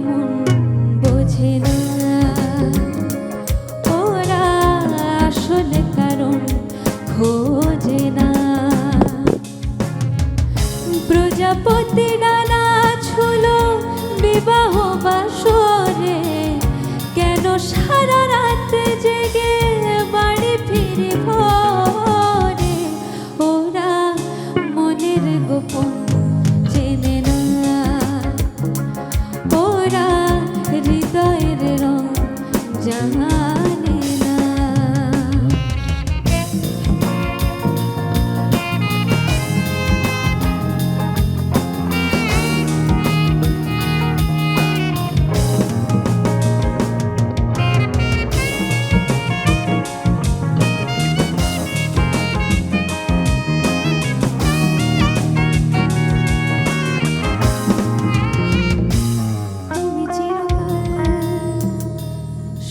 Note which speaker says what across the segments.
Speaker 1: মন বোঝে না, ওরা আসলে কারণ খোঁজে না। প্রজাপতি ডানা ছুলো বিবাহ বাসরে, কেন সারা রাত জেগে বাড়ি ফিরে ভোরে? ওরা মনের গোপন চেনে না, ওরা হৃদয়ের রং জানে না।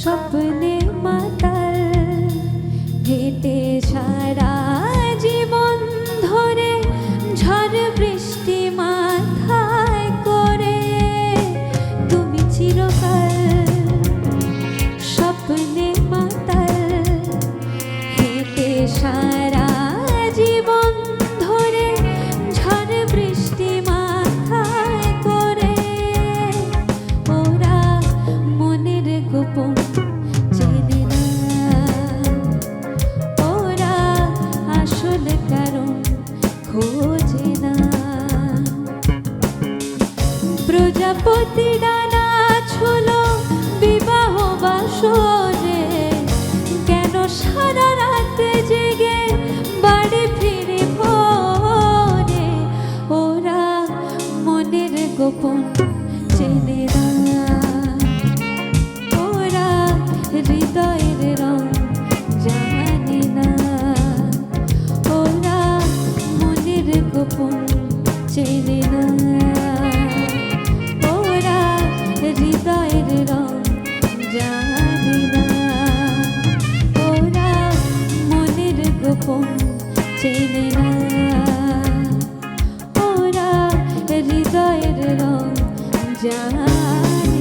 Speaker 1: স্বপ্নে মাতাল হেঁটে সারা জীবন ধরে, ঝড় বৃষ্টি মাথায় করে তুমি চিরকাল। স্বপ্নে মাতাল হেঁটে সারা জীবন ধরে, ঝড় বৃষ্টি মাথায় করে। ওরা মনের গোপন চেনে না, ওরা আসলে কারণ খোঁজে না। প্রজাপতি ডানা ছুলো বিবাহ বাসরে, কেন সারা রাত জেগে বাড়ি ফিরে ভোরে? ওরা মনের গোপন চেনে না, ওরা হৃদয়ের রং জানে না। ওরা মনের গোপন চেনে না, ওরা হৃদয়ের রং জানে না। ওরা মনের গোপন চেনে না, ওরা হৃদয়ের রং জানে।